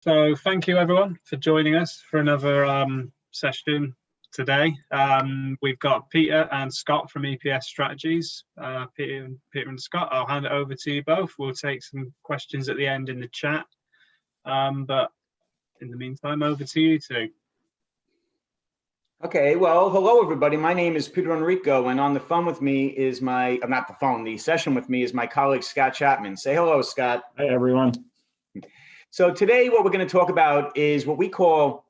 So thank you everyone for joining us for another session today. We've got Peter and Scott from EPS Strategies. Peter and Scott, I'll hand it over to you both. We'll take some questions at the end in the chat. But in the meantime, over to you two. Okay, well, hello everybody. My name is Peter Enrico, and on the phone with me is the session with me is my colleague Scott Chapman. Say hello, Scott. Hi everyone. So today what we're going to talk about is what we call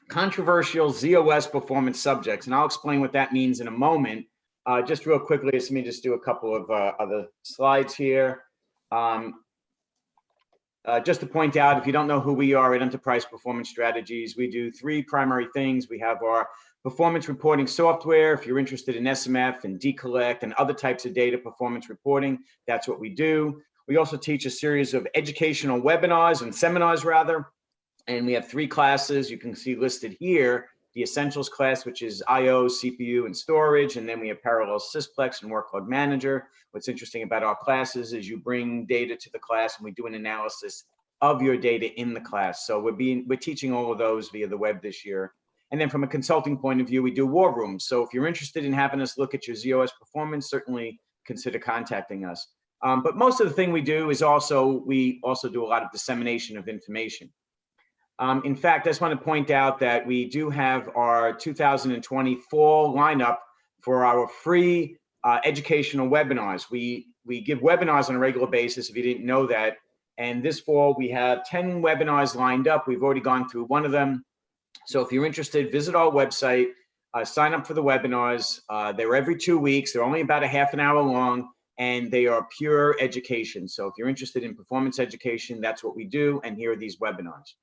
controversial zOS performance subjects, and I'll explain what that means in a moment. Just real quickly, let me just do a couple of other slides here. Just to point out, if you don't know who we are at Enterprise Performance Strategies, we do three primary things. We have our performance reporting software. If you're interested in SMF and decollect and other types of data performance reporting, that's what we do. We also teach a series of educational webinars and seminars rather, and we have three classes you can see listed here. The Essentials class, which is I/O, CPU, and storage, and then we have Parallel Sysplex and Workload Manager. What's interesting about our classes is you bring data to the class and we do an analysis of your data in the class. So we're teaching all of those via the web this year. And then from a consulting point of view, we do war rooms. So if you're interested in having us look at your zOS performance, certainly consider contacting us. But most of the thing we do is we also do a lot of dissemination of information. In fact, I just want to point out that we do have our 2020 fall lineup for our free educational webinars. We give webinars on a regular basis, if you didn't know that. And this fall, we have 10 webinars lined up. We've already gone through one of them. So if you're interested, visit our website, sign up for the webinars. They're every 2 weeks. They're only about a half an hour long, and they are pure education. So if you're interested in performance education, that's what we do. And here are these webinars.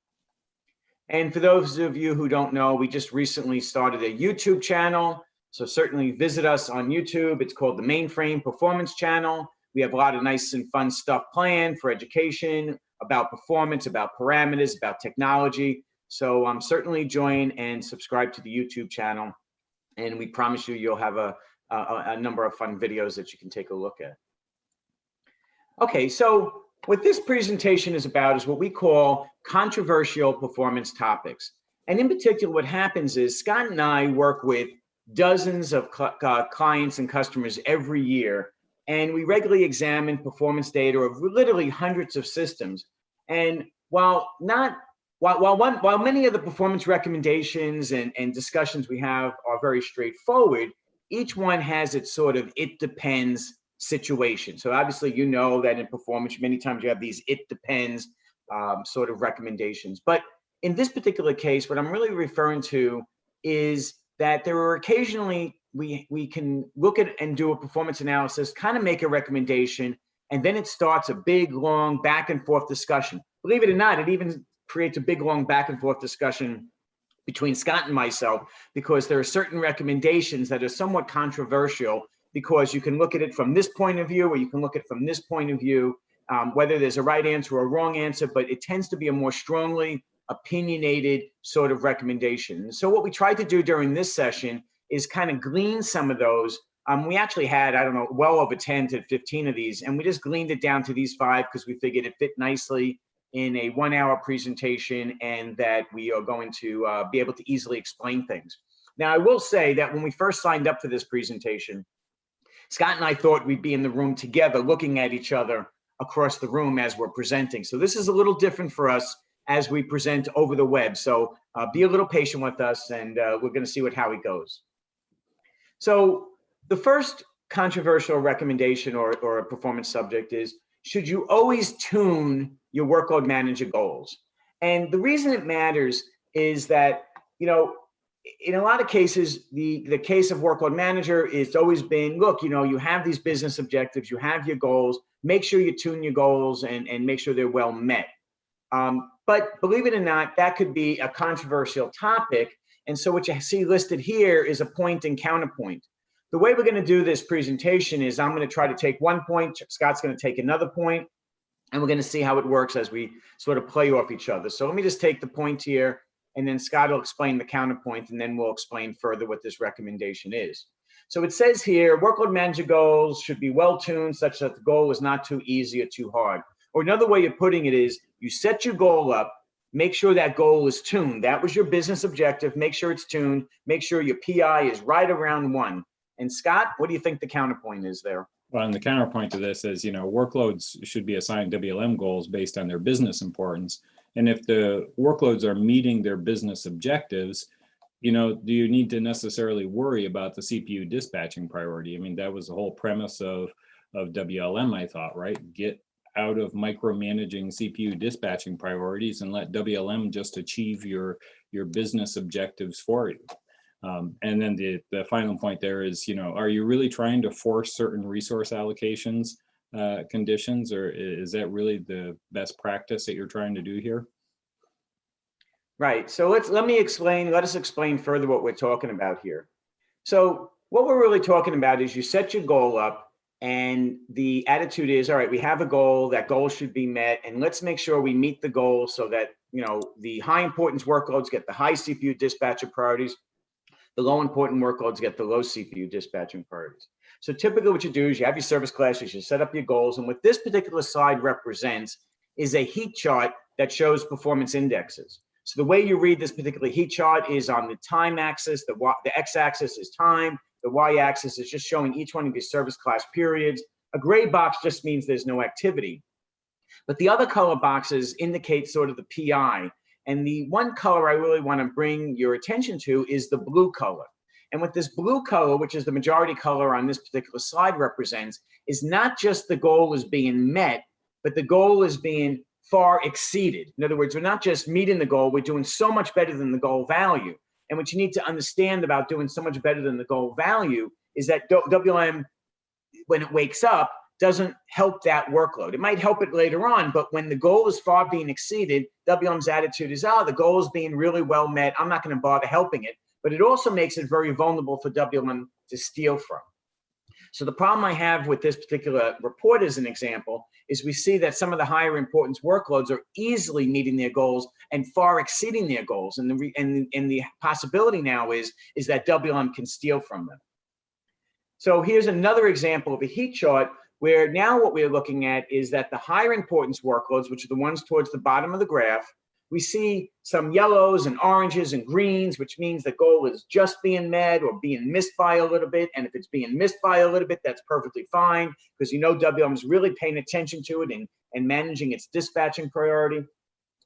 And for those of you who don't know, we just recently started a YouTube channel. So certainly visit us on YouTube. It's called the Mainframe Performance Channel. We have a lot of nice and fun stuff planned for education, about performance, about parameters, about technology. So certainly join and subscribe to the YouTube channel. And we promise you, you'll have a number of fun videos that you can take a look at. Okay, so what this presentation is about is what we call controversial performance topics. And in particular, what happens is Scott and I work with dozens of clients and customers every year, and we regularly examine performance data of literally hundreds of systems. And while many of the performance recommendations and discussions we have are very straightforward, each one has its sort of it depends situation. So obviously, you know that in performance, many times you have these it depends sort of recommendations. But in this particular case, what I'm really referring to is that there are occasionally we can look at and do a performance analysis, kind of make a recommendation, and then it starts a big, long back and forth discussion. Believe it or not, it even creates a big, long back and forth discussion between Scott and myself, because there are certain recommendations that are somewhat controversial, because you can look at it from this point of view, or you can look at it from this point of view, whether there's a right answer or a wrong answer, but it tends to be a more strongly opinionated sort of recommendation. So what we tried to do during this session is kind of glean some of those. We actually had, I don't know, well over 10 to 15 of these, and we just gleaned it down to these 5 because we figured it fit nicely in a 1-hour presentation, and that we are going to be able to easily explain things. Now, I will say that when we first signed up for this presentation, Scott and I thought we'd be in the room together looking at each other across the room as we're presenting. So this is a little different for us as we present over the web. So be a little patient with us, and we're going to see how it goes. So the first controversial recommendation or a performance subject is, should you always tune your workload manager goals? And the reason it matters is that, in a lot of cases, the case of workload manager is always been, look, you have these business objectives, you have your goals, make sure you tune your goals and make sure they're well met. But believe it or not, that could be a controversial topic. And so what you see listed here is a point and counterpoint. The way we're going to do this presentation is I'm going to try to take one point, Scott's going to take another point, and we're going to see how it works as we sort of play off each other. So let me just take the point here, and then Scott will explain the counterpoint, and then we'll explain further what this recommendation is. So it says here, workload manager goals should be well-tuned such that the goal is not too easy or too hard. Or another way of putting it is, you set your goal up, make sure that goal is tuned. That was your business objective. Make sure it's tuned. Make sure your PI is right around 1. And Scott, what do you think the counterpoint is there? Well, and the counterpoint to this is, workloads should be assigned WLM goals based on their business importance. And if the workloads are meeting their business objectives, do you need to necessarily worry about the CPU dispatching priority? I mean, that was the whole premise of WLM, I thought, right? Get out of micromanaging CPU dispatching priorities and let WLM just achieve your business objectives for you. And then the final point there is, are you really trying to force certain resource allocations conditions, or is that really the best practice that you're trying to do here? Right. So let us explain further what we're talking about here. So what we're really talking about is you set your goal up and the attitude is, all right, we have a goal, that goal should be met, and let's make sure we meet the goal so that, the high importance workloads get the high CPU dispatcher priorities, the low important workloads get the low CPU dispatching priorities. So typically what you do is you have your service classes, you set up your goals, and what this particular slide represents is a heat chart that shows performance indexes. So the way you read this particular heat chart is on the time axis, the x-axis is time, the y-axis is just showing each one of your service class periods. A gray box just means there's no activity. But the other color boxes indicate sort of the PI. And the one color I really want to bring your attention to is the blue color. And what this blue color, which is the majority color on this particular slide, represents is not just the goal is being met, but the goal is being far exceeded. In other words, we're not just meeting the goal, we're doing so much better than the goal value. And what you need to understand about doing so much better than the goal value is that WLM, when it wakes up, doesn't help that workload. It might help it later on, but when the goal is far being exceeded, WLM's attitude is, the goal is being really well met, I'm not going to bother helping it. But it also makes it very vulnerable for WLM to steal from. So the problem I have with this particular report as an example is we see that some of the higher importance workloads are easily meeting their goals and far exceeding their goals. And the possibility now is that WLM can steal from them. So here's another example of a heat chart where now what we're looking at is that the higher importance workloads, which are the ones towards the bottom of the graph, we see some yellows and oranges and greens, which means the goal is just being met or being missed by a little bit. And if it's being missed by a little bit, that's perfectly fine, because WLM is really paying attention to it and managing its dispatching priority.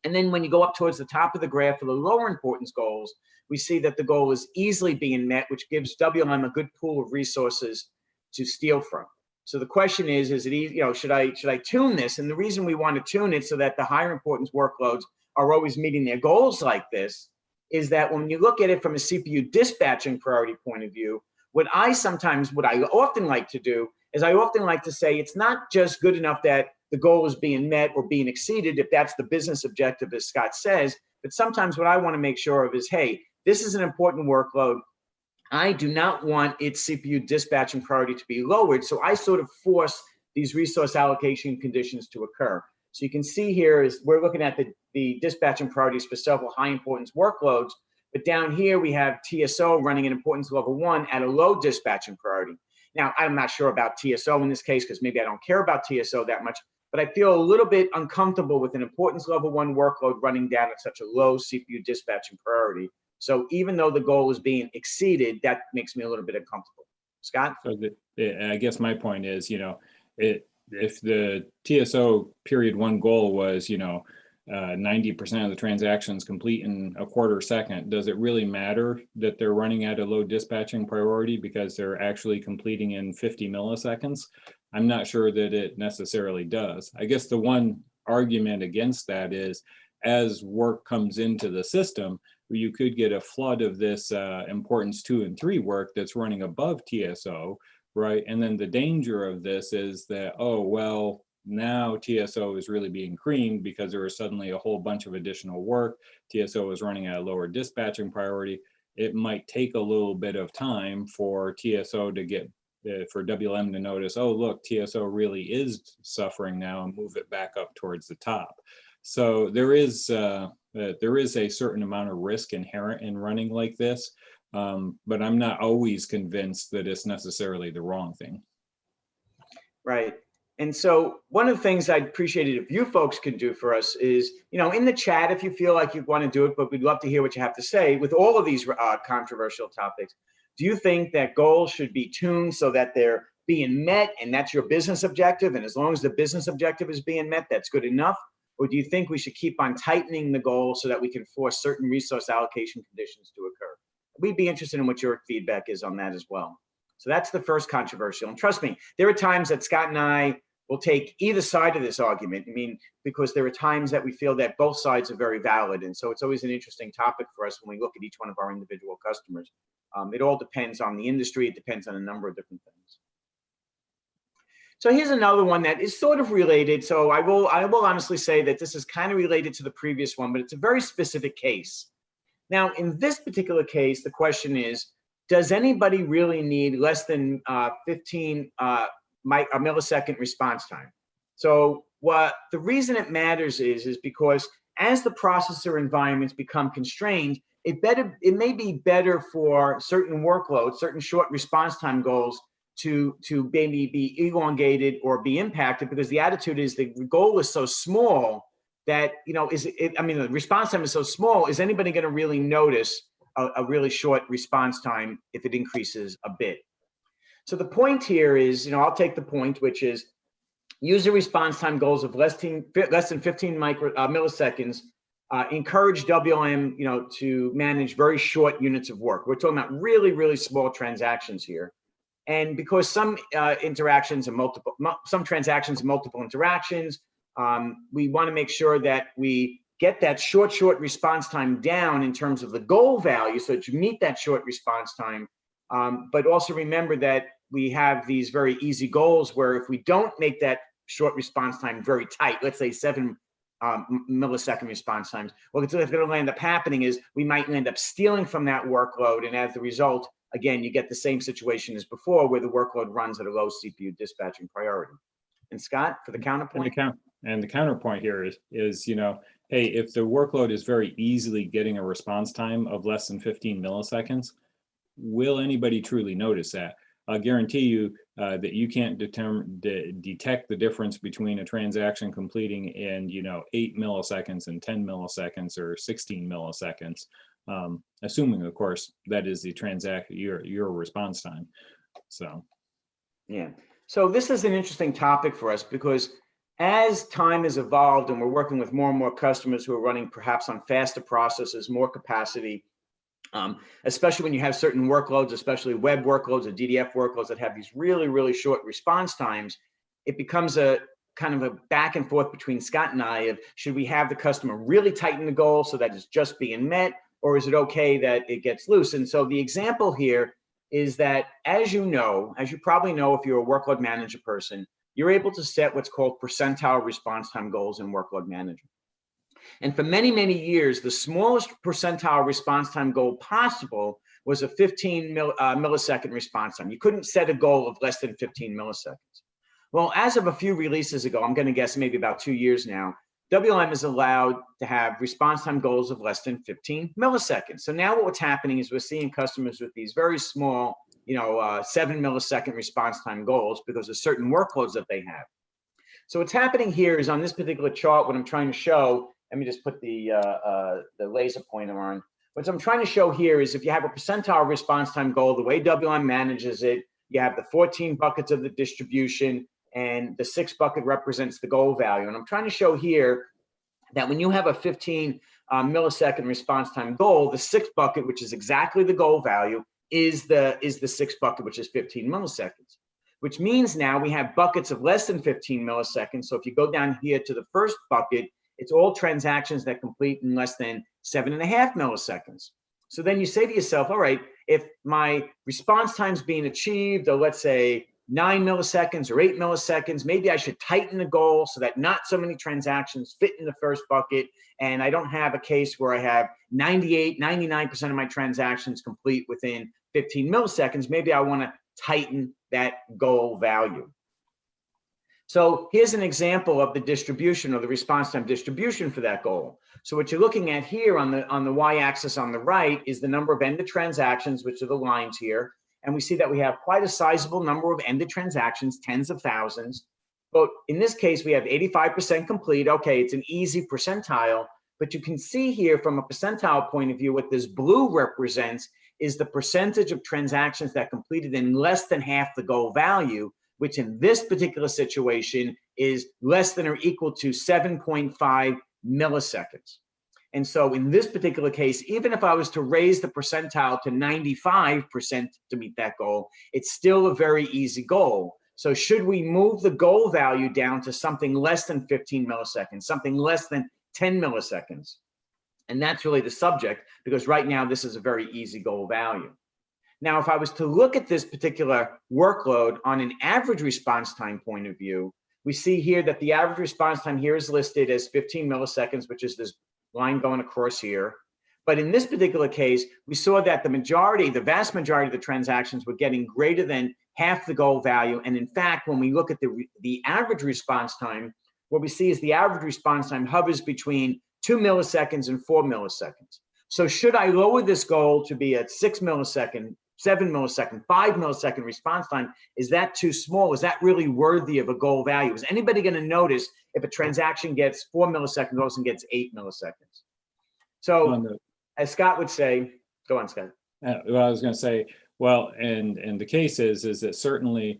And then when you go up towards the top of the graph for the lower importance goals, we see that the goal is easily being met, which gives WLM a good pool of resources to steal from. So the question is it easy, should I tune this? And the reason we want to tune it so that the higher importance workloads are always meeting their goals like this is that when you look at it from a CPU dispatching priority point of view, what I often like to do is I often like to say it's not just good enough that the goal is being met or being exceeded, if that's the business objective, as Scott says, but sometimes what I want to make sure of is, hey, this is an important workload. I do not want its CPU dispatching priority to be lowered, so I sort of force these resource allocation conditions to occur. So you can see here is we're looking at the dispatching priorities for several high importance workloads, but down here we have TSO running at importance level 1 at a low dispatching priority. Now, I'm not sure about TSO in this case because maybe I don't care about TSO that much, but I feel a little bit uncomfortable with an importance level 1 workload running down at such a low CPU dispatching priority. So even though the goal is being exceeded, that makes me a little bit uncomfortable. Scott? So I guess my point is, if the TSO period 1 goal was, 90% of the transactions complete in a quarter second, does it really matter that they're running at a low dispatching priority because they're actually completing in 50 milliseconds? I'm not sure that it necessarily does. I guess the one argument against that is as work comes into the system, you could get a flood of this importance 2 and 3 work that's running above TSO, right? And then the danger of this is that, now TSO is really being creamed because there was suddenly a whole bunch of additional work. TSO is running at a lower dispatching priority. It might take a little bit of time for TSO to get, for WLM to notice, oh, look, TSO really is suffering now, and move it back up towards the top. So there is a certain amount of risk inherent in running like this, but I'm not always convinced that it's necessarily the wrong thing. Right. And so one of the things I'd appreciate it if you folks could do for us is, in the chat, if you feel like you want to do it, but we'd love to hear what you have to say with all of these controversial topics. Do you think that goals should be tuned so that they're being met and that's your business objective? And as long as the business objective is being met, that's good enough? Or do you think we should keep on tightening the goal so that we can force certain resource allocation conditions to occur? We'd be interested in what your feedback is on that as well. So that's the first controversial. And trust me, there are times that Scott and I will take either side of this argument. I mean, because there are times that we feel that both sides are very valid. And so it's always an interesting topic for us when we look at each one of our individual customers. It all depends on the industry. It depends on a number of different things. So here's another one that is sort of related. So I will honestly say that this is kind of related to the previous one, but it's a very specific case. Now, in this particular case, the question is, does anybody really need less than 15 a millisecond response time? So what the reason it matters is because as the processor environments become constrained, it may be better for certain workloads, certain short response time goals to maybe be elongated or be impacted, because the attitude is the goal is so small that, the response time is so small, is anybody going to really notice a really short response time if it increases a bit? So the point here is, I'll take the point, which is user response time goals of less than 15 milliseconds. Encourage WLM, to manage very short units of work. We're talking about really, really small transactions here. And because some transactions are multiple interactions, we want to make sure that we get that short response time down in terms of the goal value so that you meet that short response time. But also remember that we have these very easy goals where if we don't make that short response time very tight, let's say 7 millisecond response times, what's going to end up happening is we might end up stealing from that workload. And as a result, again, you get the same situation as before where the workload runs at a low CPU dispatching priority. And Scott, for the counterpoint? And the counterpoint here is hey, if the workload is very easily getting a response time of less than 15 milliseconds, will anybody truly notice that? I'll guarantee you that you can't detect the difference between a transaction completing in 8 milliseconds and 10 milliseconds or 16 milliseconds, assuming, of course, that is the your response time. So, yeah. So this is an interesting topic for us because as time has evolved and we're working with more and more customers who are running perhaps on faster processes, more capacity, especially when you have certain workloads, especially web workloads or DDF workloads that have these really, really short response times, it becomes a kind of a back and forth between Scott and I of should we have the customer really tighten the goal so that it's just being met, or is it okay that it gets loose? And so the example here is that, as you probably know, if you're a workload manager person, you're able to set what's called percentile response time goals in workload management. And for many, many years, the smallest percentile response time goal possible was a 15 millisecond response time. You couldn't set a goal of less than 15 milliseconds. Well, as of a few releases ago, I'm going to guess maybe about 2 years now, WLM is allowed to have response time goals of less than 15 milliseconds. So now what's happening is we're seeing customers with these very small, 7 millisecond response time goals because of certain workloads that they have. So what's happening here is on this particular chart, what I'm trying to show, let me just put the laser pointer on. What I'm trying to show here is if you have a percentile response time goal, the way WLM manages it, you have the 14 buckets of the distribution, and the 6th bucket represents the goal value. And I'm trying to show here that when you have a 15 millisecond response time goal, the 6th bucket, which is exactly the goal value, is the 6th bucket, which is 15 milliseconds. Which means now we have buckets of less than 15 milliseconds. So if you go down here to the 1st bucket, it's all transactions that complete in less than 7.5 milliseconds. So then you say to yourself, all right, if my response time is being achieved, or let's say 9 milliseconds or 8 milliseconds, maybe I should tighten the goal so that not so many transactions fit in the 1st bucket, and I don't have a case where I have 99% of my transactions complete within 15 milliseconds. Maybe I want to tighten that goal value. So here's an example of the distribution or the response time distribution for that goal. So what you're looking at here on the y-axis on the right is the number of ended transactions, which are the lines here. And we see that we have quite a sizable number of ended transactions, tens of thousands. But in this case, we have 85% complete. Okay, it's an easy percentile, but you can see here from a percentile point of view, what this blue represents is the percentage of transactions that completed in less than half the goal value, which in this particular situation is less than or equal to 7.5 milliseconds. And so in this particular case, even if I was to raise the percentile to 95% to meet that goal, it's still a very easy goal. So should we move the goal value down to something less than 15 milliseconds, something less than 10 milliseconds? And that's really the subject, because right now this is a very easy goal value. Now, if I was to look at this particular workload on an average response time point of view, we see here that the average response time here is listed as 15 milliseconds, which is this line going across here. But in this particular case, we saw that the vast majority of the transactions were getting greater than half the goal value. And in fact, when we look at the average response time, what we see is the average response time hovers between 2 milliseconds and 4 milliseconds. So should I lower this goal to be at 6 millisecond, 7 millisecond, 5 millisecond response time? Is that too small? Is that really worthy of a goal value? Is anybody going to notice if a transaction gets 4 milliseconds goes and gets 8 milliseconds? So as Scott would say, go on, Scott. Well, I was going to say, well, and the case is that certainly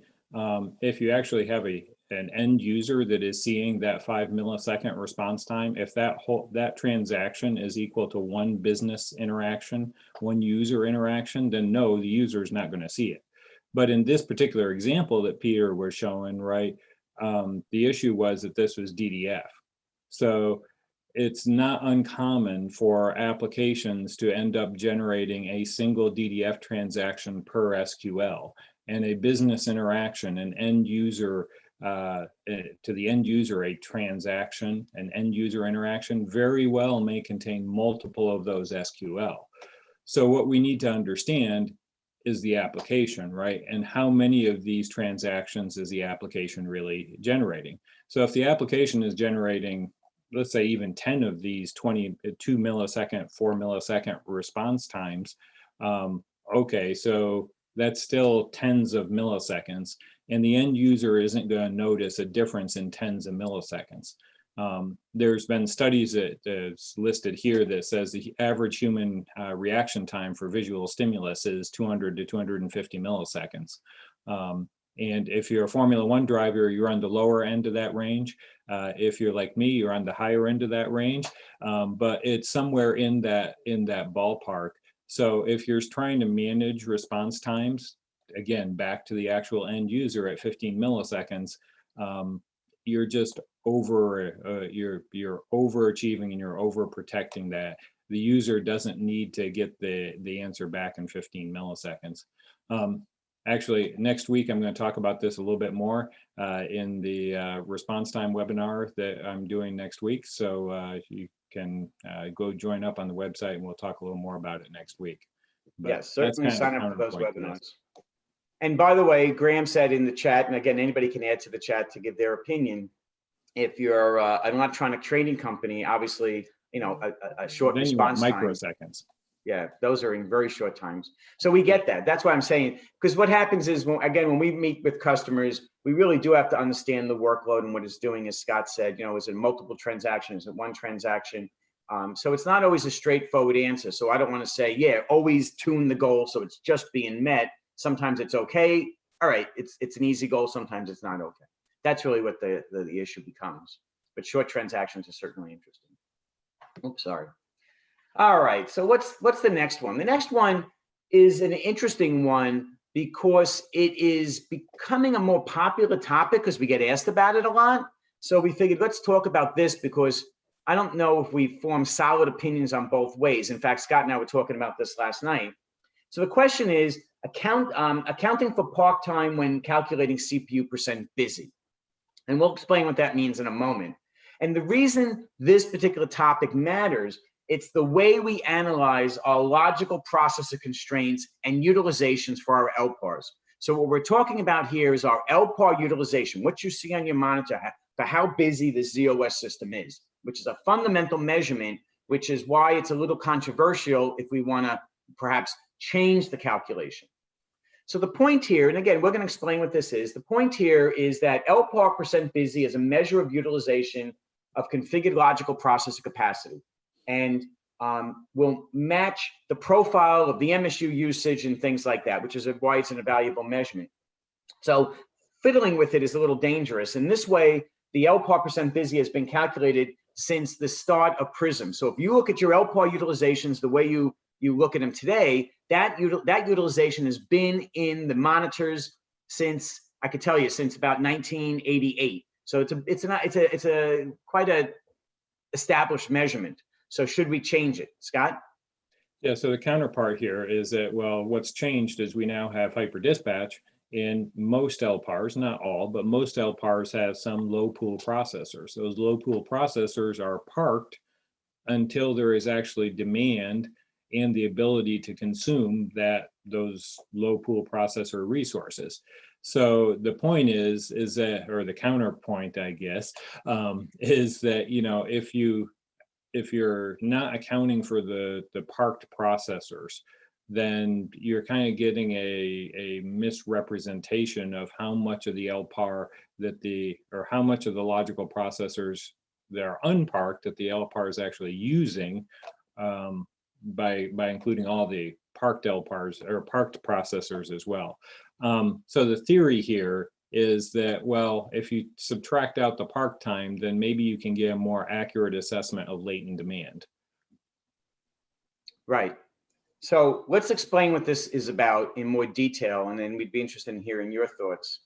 if you actually have an end user that is seeing that 5 millisecond response time, if that transaction is equal to one business interaction, one user interaction, then no, the user is not going to see it. But in this particular example that Peter was showing, right, the issue was that this was DDF. So it's not uncommon for applications to end up generating a single DDF transaction per SQL, and a business interaction, an end user to the end user, a transaction, an end user interaction very well may contain multiple of those SQL. So what we need to understand is the application, right? And how many of these transactions is the application really generating? So if the application is generating, let's say even 10 of these 22 millisecond, 4 millisecond response times, okay, so that's still tens of milliseconds, and the end user isn't going to notice a difference in tens of milliseconds. There's been studies that's listed here that says the average human reaction time for visual stimulus is 200 to 250 milliseconds. And if you're a Formula One driver, you're on the lower end of that range. If you're like me, you're on the higher end of that range. But it's somewhere in that ballpark. So if you're trying to manage response times, again, back to the actual end user at 15 milliseconds, you're just you're overachieving and you're overprotecting that. The user doesn't need to get the answer back in 15 milliseconds. Actually, next week, I'm going to talk about this a little bit more in the response time webinar that I'm doing next week. So you can go join up on the website and we'll talk a little more about it next week. But yes, certainly sign up for those webinars. And by the way, Graham said in the chat, and again, anybody can add to the chat to give their opinion. If you're an electronic trading company, obviously, a short response time. Microseconds. Yeah, those are in very short times. So we get that. That's why I'm saying, because what happens is, when we meet with customers, we really do have to understand the workload and what it's doing. As Scott said, is it multiple transactions? Is it one transaction? So it's not always a straightforward answer. So I don't want to say, yeah, always tune the goal so it's just being met. Sometimes it's okay. All right, it's an easy goal. Sometimes it's not okay. That's really what the issue becomes. But short transactions are certainly interesting. Oops, sorry. All right, so what's the next one? The next one is an interesting one because it is becoming a more popular topic because we get asked about it a lot. So we figured let's talk about this because I don't know if we form solid opinions on both ways. In fact, Scott and I were talking about this last night. So the question is accounting for park time when calculating CPU percent busy. And we'll explain what that means in a moment. And the reason this particular topic matters, it's the way we analyze our logical processor constraints and utilizations for our LPARs. So what we're talking about here is our LPAR utilization, what you see on your monitor for how busy the zOS system is, which is a fundamental measurement, which is why it's a little controversial if we want to perhaps change the calculation. So the point here, and again, we're going to explain what this is. The point here is that LPAR percent busy is a measure of utilization of configured logical processor capacity, and will match the profile of the MSU usage and things like that, which is why it's a valuable measurement. So fiddling with it is a little dangerous. In this way, the LPAR percent busy has been calculated since the start of PRISM. So if you look at your LPAR utilizations the way you look at them today, that utilization has been in the monitors since, I could tell you, since about 1988. So it's a quite a established measurement. So should we change it, Scott? Yeah, so the counterpart here is that, well, what's changed is we now have hyperdispatch in most LPARs, not all, but most LPARs have some low pool processors. Those low pool processors are parked until there is actually demand and the ability to consume those low pool processor resources. So the point is that, or the counterpoint, I guess, is that, you know, if you're not accounting for the parked processors, then you're kind of getting a misrepresentation of how much of the LPAR or how much of the logical processors that are unparked that the LPAR is actually using, by including all the parked LPARs or parked processors as well. So the theory here is that, well, if you subtract out the park time, then maybe you can get a more accurate assessment of latent demand. Right. So let's explain what this is about in more detail, and then we'd be interested in hearing your thoughts.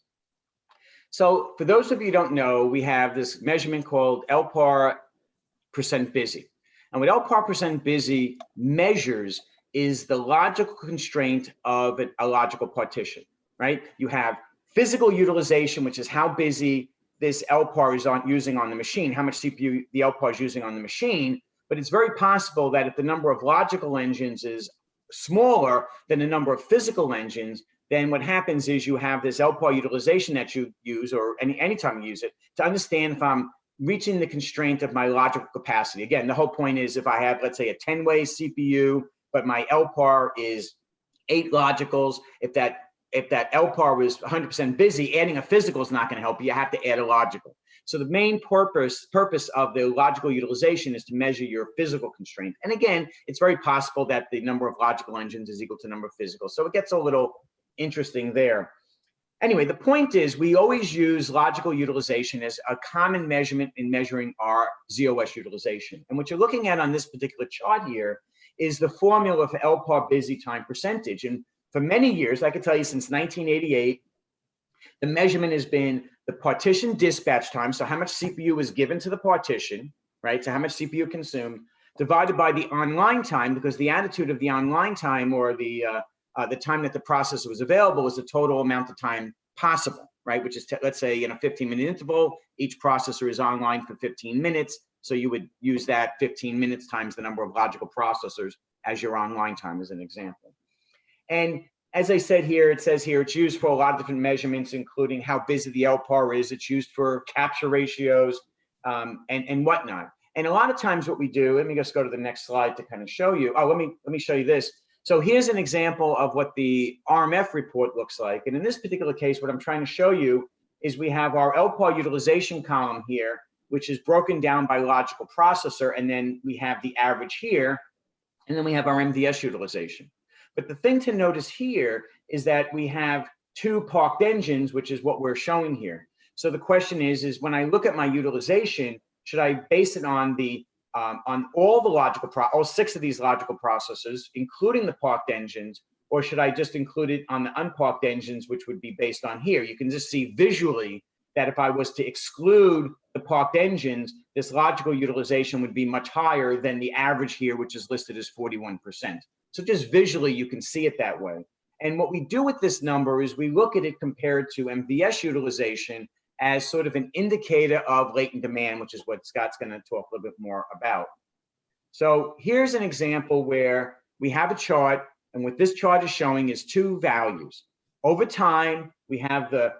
So for those of you who don't know, we have this measurement called LPAR percent busy. And what LPAR percent busy measures is the logical constraint of a logical partition, right? You have physical utilization, which is how busy this LPAR is using on the machine, how much CPU the LPAR is using on the machine. But it's very possible that if the number of logical engines is smaller than the number of physical engines, then what happens is you have this LPAR utilization that you use, or anytime you use it, to understand if I'm reaching the constraint of my logical capacity. Again, the whole point is if I have, let's say, a 10-way CPU, but my LPAR is 8 logicals, if that LPAR was 100% busy, adding a physical is not going to help you. You have to add a logical. So the main purpose of the logical utilization is to measure your physical constraint. And again, it's very possible that the number of logical engines is equal to the number of physicals. So it gets a little interesting there. Anyway, the point is we always use logical utilization as a common measurement in measuring our zOS utilization. And what you're looking at on this particular chart here is the formula for LPAR busy time percentage. And for many years, I could tell you since 1988, the measurement has been the partition dispatch time, so how much CPU is given to the partition, right? So how much CPU consumed, divided by the online time, because the attitude of the online time, or the time that the processor was available, is the total amount of time possible, right? Which is, let's say, in a 15-minute interval, each processor is online for 15 minutes. So you would use that 15 minutes times the number of logical processors as your online time, as an example. And as I said here, it says here, it's used for a lot of different measurements, including how busy the LPAR is. It's used for capture ratios and whatnot. And a lot of times what we do, let me just go to the next slide to kind of show you. Oh, let me show you this. So here's an example of what the RMF report looks like. And in this particular case, what I'm trying to show you is we have our LPAR utilization column here, which is broken down by logical processor. And then we have the average here. And then we have our MVS utilization. But the thing to notice here is that we have 2 parked engines, which is what we're showing here. So the question is when I look at my utilization, should I base it on on all 6 of these logical processors, including the parked engines, or should I just include it on the unparked engines, which would be based on here? You can just see visually that if I was to exclude the parked engines, this logical utilization would be much higher than the average here, which is listed as 41%. So just visually, you can see it that way. And what we do with this number is we look at it compared to MVS utilization as sort of an indicator of latent demand, which is what Scott's going to talk a little bit more about. So here's an example where we have a chart, and what this chart is showing is 2 values. Over time, we have the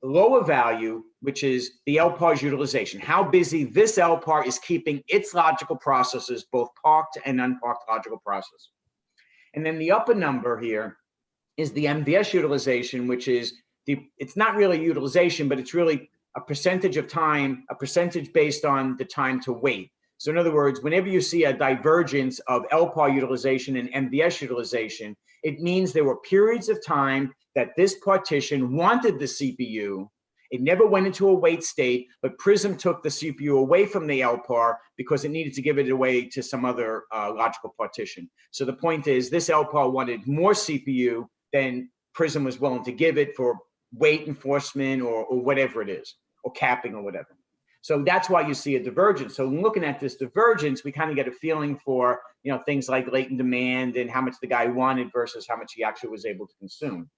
lower value, which is the LPAR's utilization, how busy this LPAR is keeping its logical processors, both parked and unparked logical processors. And then the upper number here is the MVS utilization, which is it's not really utilization, but it's really a percentage of time, a percentage based on the time to wait. So in other words, whenever you see a divergence of LPAR utilization and MVS utilization, it means there were periods of time that this partition wanted the CPU. It never went into a wait state, but Prism took the CPU away from the LPAR because it needed to give it away to some other logical partition. So the point is, this LPAR wanted more CPU than Prism was willing to give it for wait enforcement or whatever it is, or capping or whatever. So that's why you see a divergence. So looking at this divergence, we kind of get a feeling for, you know, things like latent demand and how much the guy wanted versus how much he actually was able to consume.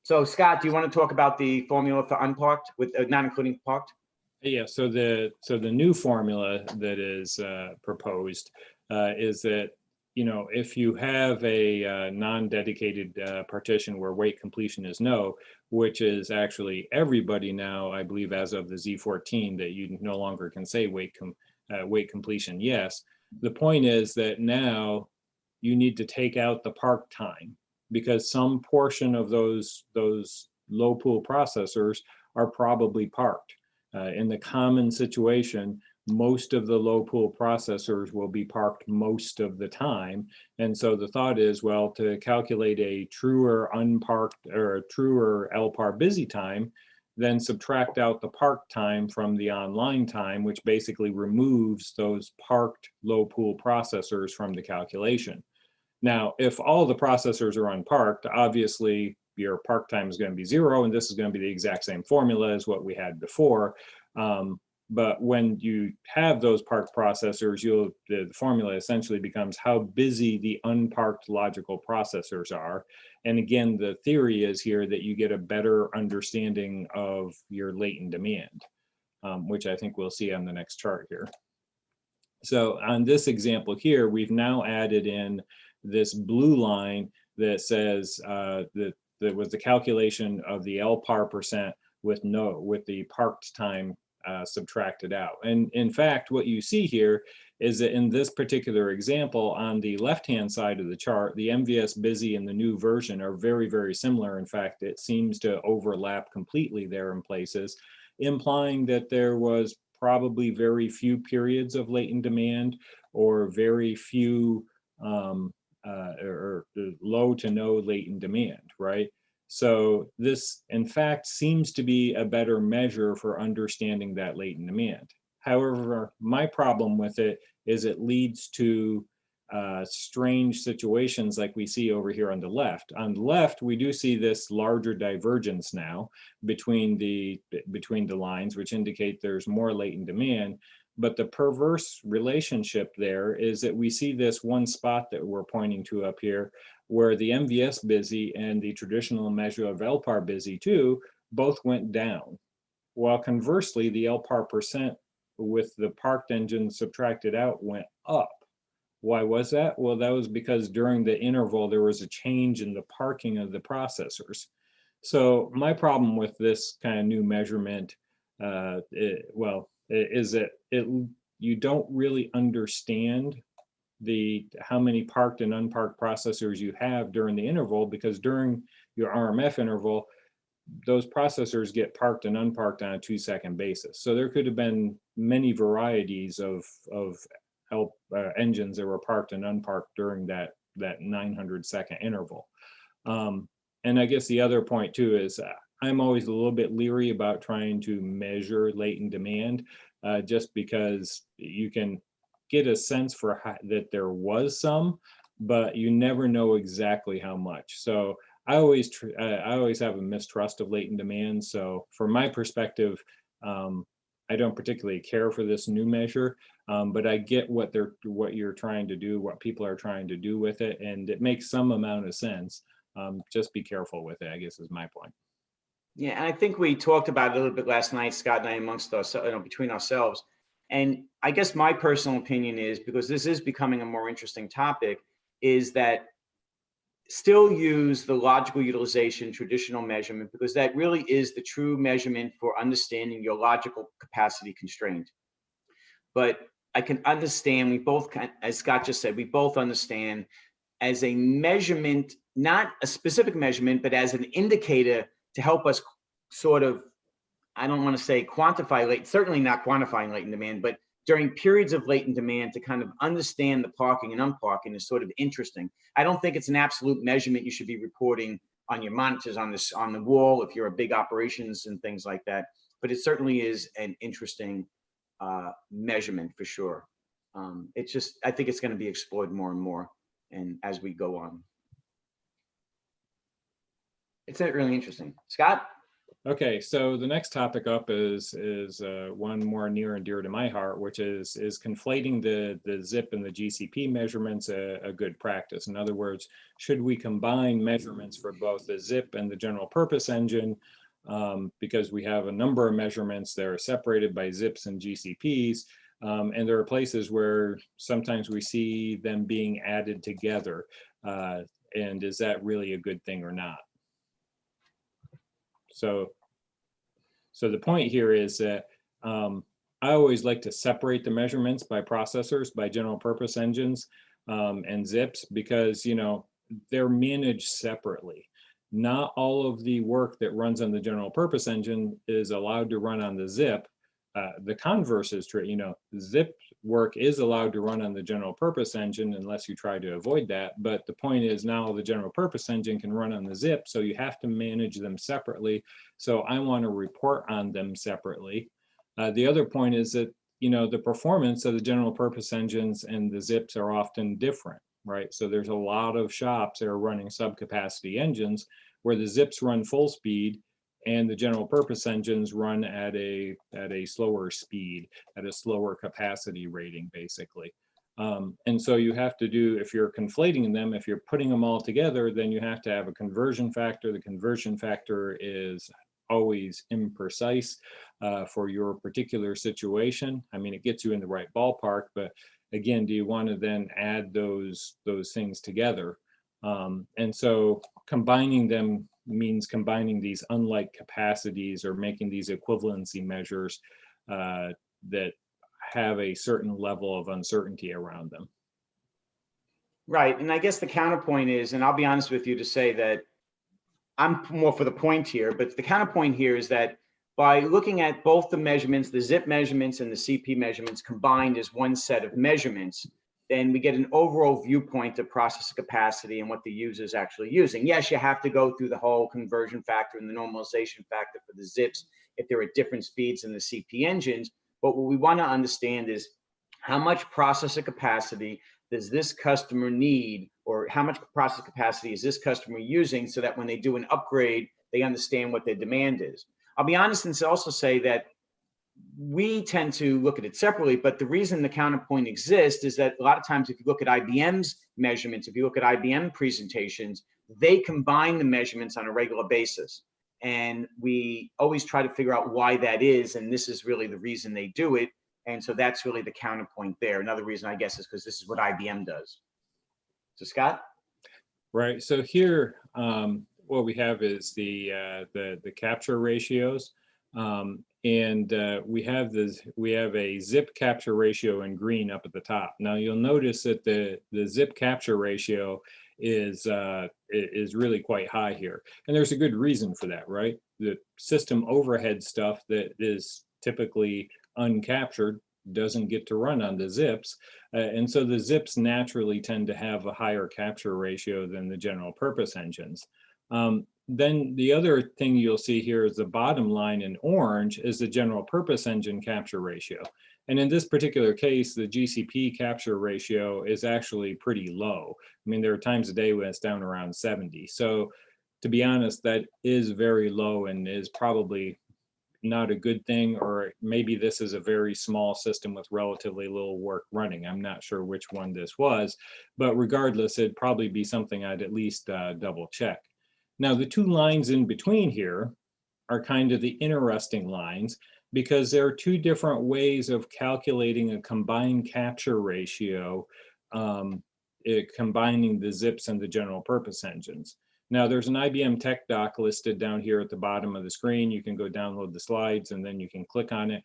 So Scott, do you want to talk about the formula for unparked with not including parked? Yeah. So the new formula that is proposed is that, you know, if you have a non-dedicated partition where wait completion is no, which is actually everybody now, I believe, as of the Z14, that you no longer can say wait completion yes. The point is that now you need to take out the park time, because some portion of those low pool processors are probably parked. In the common situation, most of the low pool processors will be parked most of the time. And so the thought is, well, to calculate a truer unparked or a truer LPAR busy time, then subtract out the park time from the online time, which basically removes those parked low pool processors from the calculation. Now, if all the processors are unparked, obviously your park time is going to be 0, and this is going to be the exact same formula as what we had before. But when you have those parked processors, the formula essentially becomes how busy the unparked logical processors are. And again, the theory is here that you get a better understanding of your latent demand, which I think we'll see on the next chart here. So on this example here, we've now added in this blue line that says that was the calculation of the LPAR percent with the parked time subtracted out. And in fact, what you see here is that in this particular example, on the left-hand side of the chart, the MVS busy and the new version are very, very similar. In fact, it seems to overlap completely there in places, implying that there was probably very few periods of latent demand or very few or low to no latent demand, right? So this, in fact, seems to be a better measure for understanding that latent demand. However, my problem with it is it leads to strange situations like we see over here on the left. On the left, we do see this larger divergence now between the lines, which indicate there's more latent demand. But the perverse relationship there is that we see this one spot that we're pointing to up here, where the MVS busy and the traditional measure of LPAR busy too both went down, while conversely the LPAR percent with the parked engine subtracted out went up. Why was that? Well, that was because during the interval there was a change in the parking of the processors. So my problem with this kind of new measurement, is that you don't really understand how many parked and unparked processors you have during the interval, because during your RMF interval, those processors get parked and unparked on a 2-second basis. So there could have been many varieties of engines that were parked and unparked during that 900-second interval. And I guess the other point too is I'm always a little bit leery about trying to measure latent demand, just because you can get a sense for that there was some, but you never know exactly how much. So I always have a mistrust of latent demand. So from my perspective, I don't particularly care for this new measure, but I get what you're trying to do, what people are trying to do with it, and it makes some amount of sense. Just be careful with it, I guess, is my point. Yeah, and I think we talked about it a little bit last night, Scott and I, amongst us, between ourselves. And I guess my personal opinion is, because this is becoming a more interesting topic, is that still use the logical utilization traditional measurement, because that really is the true measurement for understanding your logical capacity constraint. But I can understand, we both, as Scott just said, we both understand as a measurement, not a specific measurement, but as an indicator to help us sort of, I don't want to say quantify certainly not quantifying latent demand, but during periods of latent demand to kind of understand the parking and unparking is sort of interesting. I don't think it's an absolute measurement you should be reporting on your monitors on the wall if you're a big operations and things like that, but it certainly is an interesting measurement for sure. It's just, I think it's going to be explored more and more, and as we go on. It's really interesting. Scott? Okay, so the next topic up is one more near and dear to my heart, which is conflating the zip and the GCP measurements a good practice? In other words, should we combine measurements for both the zip and the general purpose engine? Because we have a number of measurements that are separated by zips and GCPs, and there are places where sometimes we see them being added together. And is that really a good thing or not? So the point here is that I always like to separate the measurements by processors, by general purpose engines and zips, because, you know, they're managed separately. Not all of the work that runs on the general purpose engine is allowed to run on the zip. The converse is true. You know, zip work is allowed to run on the general purpose engine unless you try to avoid that. But the point is now the general purpose engine can run on the zip, so you have to manage them separately. So I want to report on them separately. The other point is that, you know, the performance of the general purpose engines and the zips are often different, right? So there's a lot of shops that are running subcapacity engines where the zips run full speed and the general purpose engines run at a slower speed, at a slower capacity rating, basically. And so you have to do, if you're conflating them, if you're putting them all together, then you have to have a conversion factor. The conversion factor is always imprecise for your particular situation. I mean, it gets you in the right ballpark, but again, do you want to then add those things together? And so combining them means combining these unlike capacities or making these equivalency measures that have a certain level of uncertainty around them. Right, and I guess the counterpoint is, and I'll be honest with you to say that I'm more for the point here, but the counterpoint here is that by looking at both the measurements, the zip measurements and the CP measurements combined as one set of measurements, then we get an overall viewpoint of processor capacity and what the user is actually using. Yes, you have to go through the whole conversion factor and the normalization factor for the zips if there are different speeds in the CP engines. But what we want to understand is how much processor capacity does this customer need, or how much processor capacity is this customer using, so that when they do an upgrade, they understand what their demand is. I'll be honest and also say that we tend to look at it separately, but the reason the counterpoint exists is that a lot of times if you look at IBM's measurements, if you look at IBM presentations, they combine the measurements on a regular basis. And we always try to figure out why that is, and this is really the reason they do it. And so that's really the counterpoint there. Another reason, I guess, is because this is what IBM does. So Scott? Right, so here, what we have is the capture ratios. And we have a zip capture ratio in green up at the top. Now you'll notice that the zip capture ratio is really quite high here, and there's a good reason for that, right? The system overhead stuff that is typically uncaptured doesn't get to run on the zips, and so the zips naturally tend to have a higher capture ratio than the general purpose engines. Then the other thing you'll see here is the bottom line in orange is the general purpose engine capture ratio. And in this particular case, the GCP capture ratio is actually pretty low. I mean, there are times a day when it's down around 70. So to be honest, that is very low and is probably not a good thing, or maybe this is a very small system with relatively little work running. I'm not sure which one this was, but regardless, it'd probably be something I'd at least double check. Now, the two lines in between here are kind of the interesting lines, because there are two different ways of calculating a combined capture ratio, combining the zips and the general purpose engines. Now there's an IBM Tech Doc listed down here at the bottom of the screen. You can go download the slides and then you can click on it.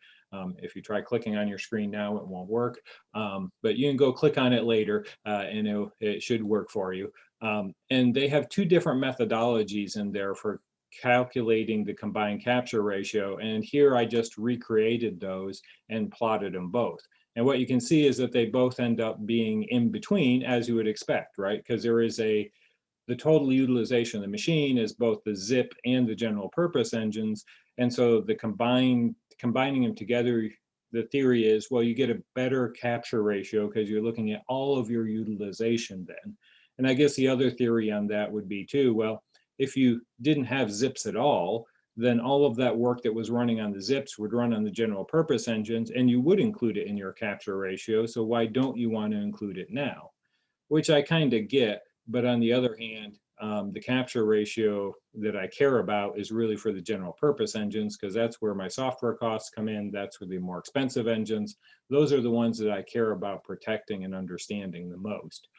If you try clicking on your screen now, it won't work, but you can go click on it later and it should work for you. And they have two different methodologies in there for calculating the combined capture ratio. And here I just recreated those and plotted them both. And what you can see is that they both end up being in between, as you would expect, right? Because there is the total utilization of the machine is both the zip and the general purpose engines. And so the combining them together, the theory is, well, you get a better capture ratio because you're looking at all of your utilization then. And I guess the other theory on that would be too, well, if you didn't have zips at all, then all of that work that was running on the zips would run on the general purpose engines and you would include it in your capture ratio. So why don't you want to include it now? Which I kind of get. But on the other hand, the capture ratio that I care about is really for the general purpose engines, because that's where my software costs come in. That's where the more expensive engines. Those are the ones that I care about protecting and understanding the most.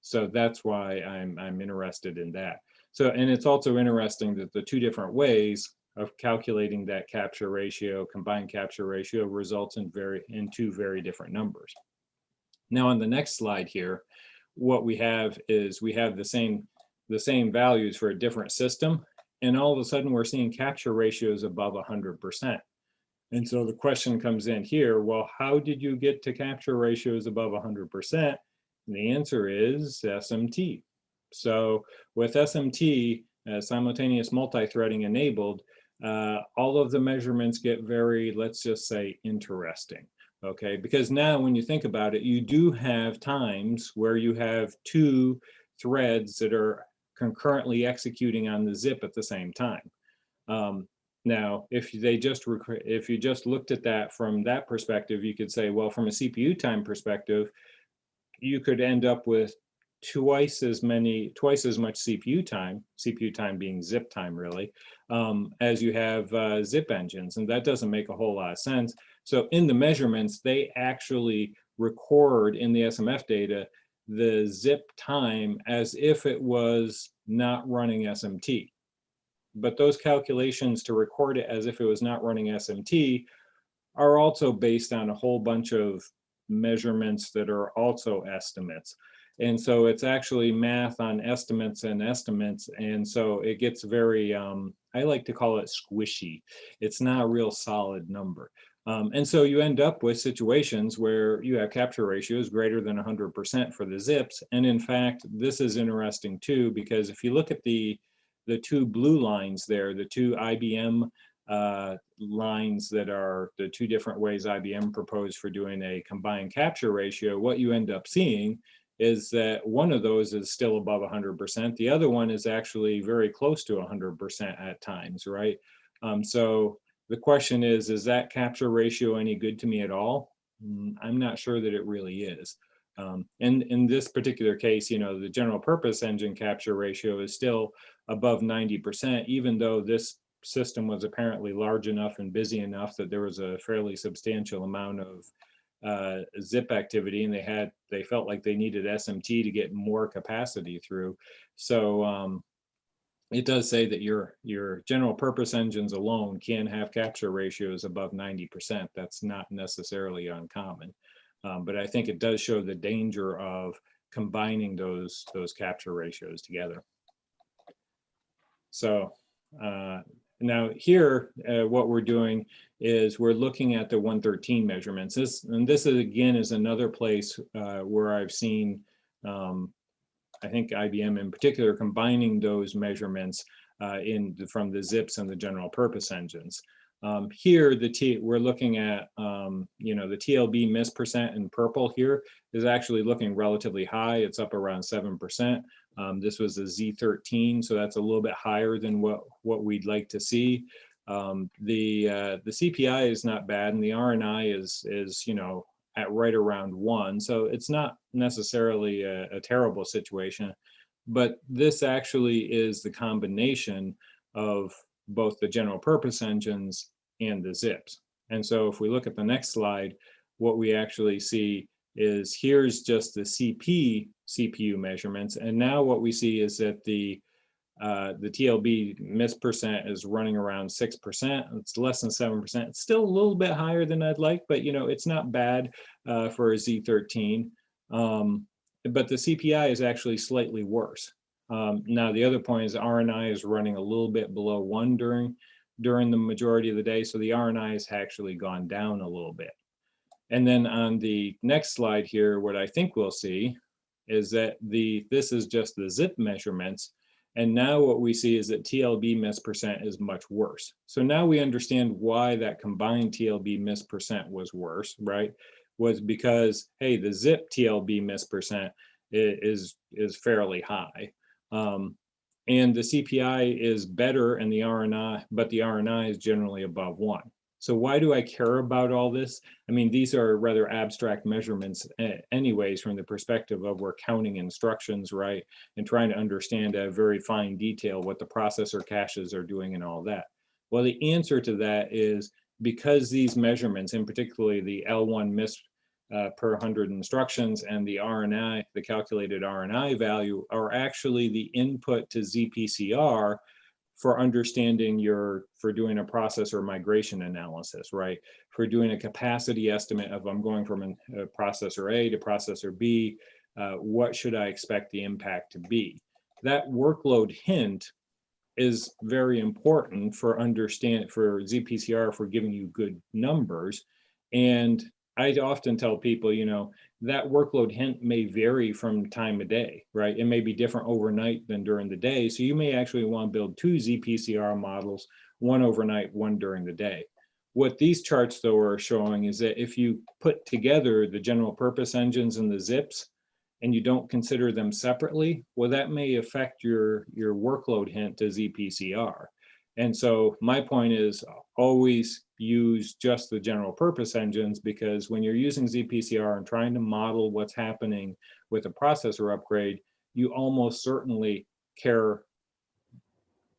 So that's why I'm interested in that. So, and it's also interesting that the two different ways of calculating that capture ratio, combined capture ratio, results in two very different numbers. Now on the next slide here, what we have is we have the same values for a different system, and all of a sudden we're seeing capture ratios above 100%. And so the question comes in here, well, how did you get to capture ratios above 100%? And the answer is SMT. So with SMT, simultaneous multi-threading enabled, all of the measurements get very, let's just say, interesting. Okay, because now when you think about it, you do have times where you have two threads that are concurrently executing on the zip at the same time. Now, if you just looked at that from that perspective, you could say, well, from a CPU time perspective, you could end up with twice as much CPU time being zip time really, as you have zip engines, and that doesn't make a whole lot of sense. So in the measurements, they actually record in the SMF data the zip time as if it was not running SMT. But those calculations to record it as if it was not running SMT are also based on a whole bunch of measurements that are also estimates. And so it's actually math on estimates and estimates. And so it gets very, I like to call it squishy. It's not a real solid number. And so you end up with situations where you have capture ratios greater than 100% for the zips. And in fact, this is interesting too, because if you look at the two blue lines there, the two IBM lines that are the two different ways IBM proposed for doing a combined capture ratio, what you end up seeing is that one of those is still above 100%. The other one is actually very close to 100% at times, right? So the question is that capture ratio any good to me at all? I'm not sure that it really is. And in this particular case, you know, the general purpose engine capture ratio is still above 90%, even though this system was apparently large enough and busy enough that there was a fairly substantial amount of zip activity, and they felt like they needed SMT to get more capacity through. So it does say that your general purpose engines alone can have capture ratios above 90%. That's not necessarily uncommon. But I think it does show the danger of combining those capture ratios together. So now here, what we're doing is we're looking at the 113 measurements. This is, again, is another place where I've seen, I think IBM in particular, combining those measurements from the zips and the general purpose engines. Here, we're looking at, you know, the TLB miss percent in purple here is actually looking relatively high. It's up around 7%. This was a Z13, so that's a little bit higher than what we'd like to see. The CPI is not bad, and the RNI is you know, at right around 1, so it's not necessarily a terrible situation. But this actually is the combination of both the general purpose engines and the zips. And so if we look at the next slide, what we actually see is here's just the CPU measurements. And now what we see is that the The TLB miss percent is running around 6%. It's less than 7%. It's still a little bit higher than I'd like, but it's not bad for a Z13. But the CPI is actually slightly worse. Now the other point is RNI is running a little bit below 1 during the majority of the day, so the RNI has actually gone down a little bit. And then on the next slide here, what I think we'll see is that this is just the zip measurements. And now what we see is that TLB miss percent is much worse. So now we understand why that combined TLB miss percent was worse, right? Was because, hey, the zip TLB miss percent is fairly high. And the CPI is better in the RNI, but the RNI is generally above 1. So why do I care about all this? I mean, these are rather abstract measurements anyways, from the perspective of we're counting instructions, right? And trying to understand at a very fine detail what the processor caches are doing and all that. Well, the answer to that is because these measurements, and particularly the L1 miss per 100 instructions and the RNI, the calculated RNI value, are actually the input to ZPCR for understanding for doing a processor migration analysis, right? For doing a capacity estimate of I'm going from a processor A to processor B, what should I expect the impact to be? That workload hint is very important for ZPCR for giving you good numbers. And I often tell people, that workload hint may vary from time of day, right? It may be different overnight than during the day. So you may actually want to build 2 ZPCR models, one overnight, one during the day. What these charts, though, are showing is that if you put together the general purpose engines and the zips, and you don't consider them separately, well, that may affect your workload hint to ZPCR. And so my point is always use just the general purpose engines, because when you're using ZPCR and trying to model what's happening with a processor upgrade, you almost certainly care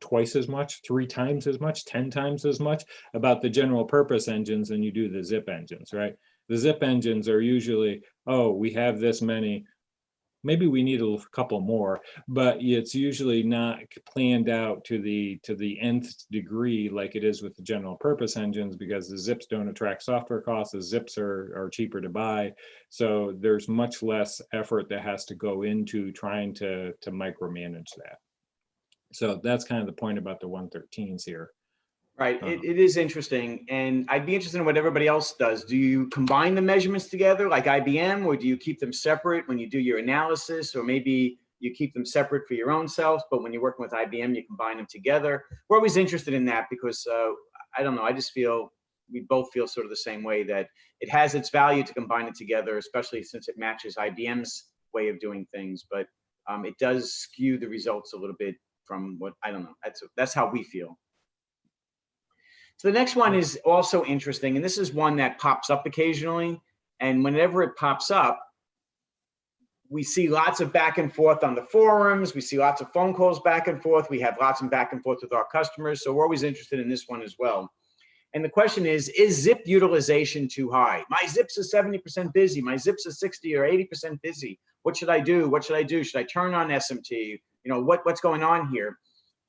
twice as much, 3 times as much, 10 times as much about the general purpose engines than you do the zip engines, right? The zip engines are usually, oh, we have this many, maybe we need a couple more, but it's usually not planned out to the nth degree like it is with the general purpose engines, because the zips don't attract software costs. The zips are cheaper to buy. So there's much less effort that has to go into trying to micromanage that. So that's kind of the point about the 113s here. Right. It is interesting. And I'd be interested in what everybody else does. Do you combine the measurements together like IBM, or do you keep them separate when you do your analysis? Or maybe you keep them separate for your own self, but when you're working with IBM, you combine them together. We're always interested in that because I don't know, I just feel we both feel sort of the same way, that it has its value to combine it together, especially since it matches IBM's way of doing things. But it does skew the results a little bit from what, I don't know, that's how we feel. So the next one is also interesting, and this is one that pops up occasionally. And whenever it pops up, we see lots of back and forth on the forums. We see lots of phone calls back and forth. We have lots of back and forth with our customers. So we're always interested in this one as well. And the question is zip utilization too high? My zips is 70% busy. My zips is 60 or 80% busy. What should I do? What should I do? Should I turn on SMT? What's going on here?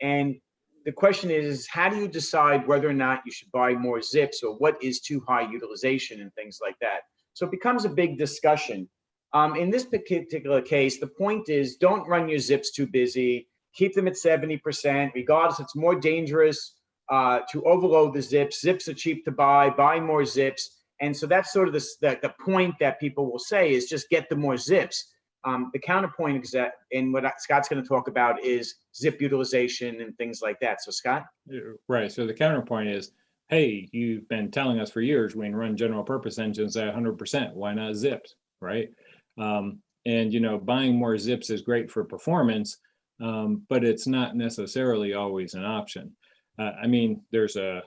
And the question is, how do you decide whether or not you should buy more zips, or what is too high utilization and things like that? So it becomes a big discussion. In this particular case, the point is, don't run your zips too busy. Keep them at 70%. Regardless, it's more dangerous to overload the zips. Zips are cheap to buy more zips. And so that's sort of the point that people will say is just get the more zips. The counterpoint is that, and what Scott's going to talk about, is zip utilization and things like that. So Scott? Right. So the counterpoint is, hey, you've been telling us for years we can run general purpose engines at 100%. Why not zips, right? And buying more zips is great for performance, but it's not necessarily always an option. I mean, there's a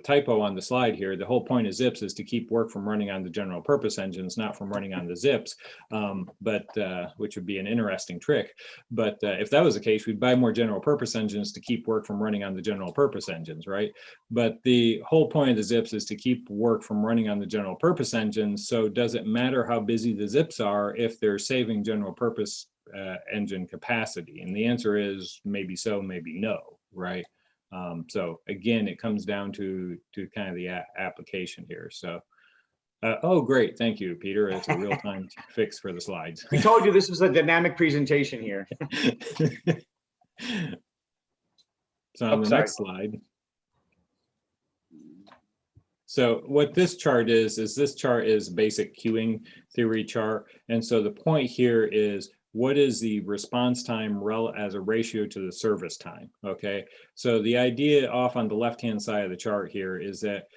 typo on the slide here. The whole point of zips is to keep work from running on the general purpose engines, not from running on the zips, which would be an interesting trick. But if that was the case, we'd buy more general purpose engines to keep work from running on the general purpose engines, right? But the whole point of the zips is to keep work from running on the general purpose engines. So does it matter how busy the zips are if they're saving general purpose engine capacity? And the answer is maybe so, maybe no, right? So again, it comes down to kind of the application here. So, oh, great. Thank you, Peter. It's a real-time fix for the slides. We told you this was a dynamic presentation here. So on the next slide. So what this chart is this chart is basic queuing theory chart. And so the point here is, what is the response time as a ratio to the service time? Okay, so the idea off on the left-hand side of the chart here is that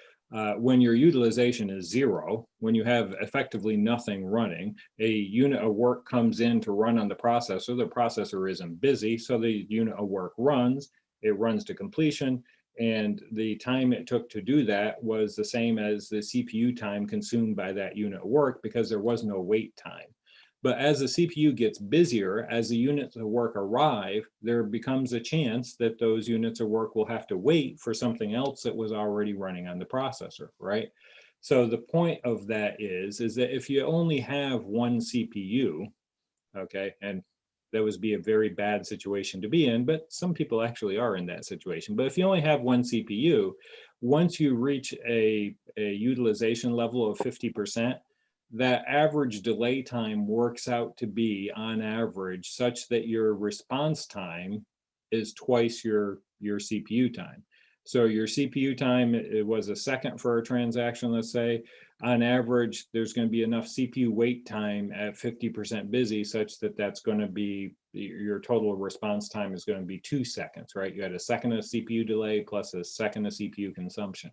when your utilization is 0, when you have effectively nothing running, a unit of work comes in to run on the processor isn't busy, so the unit of work runs, it runs to completion, and the time it took to do that was the same as the CPU time consumed by that unit of work, because there was no wait time. But as the CPU gets busier, as the units of work arrive, there becomes a chance that those units of work will have to wait for something else that was already running on the processor, right? So the point of that is that if you only have one CPU, okay, and that would be a very bad situation to be in, but some people actually are in that situation. But if you only have one CPU, once you reach a utilization level of 50%, that average delay time works out to be, on average, such that your response time is twice your CPU time. So your CPU time, it was a second for a transaction, let's say. On average, there's going to be enough CPU wait time at 50% busy such that that's going to be, your total response time is going to be 2 seconds, right? You had a second of CPU delay plus a second of CPU consumption.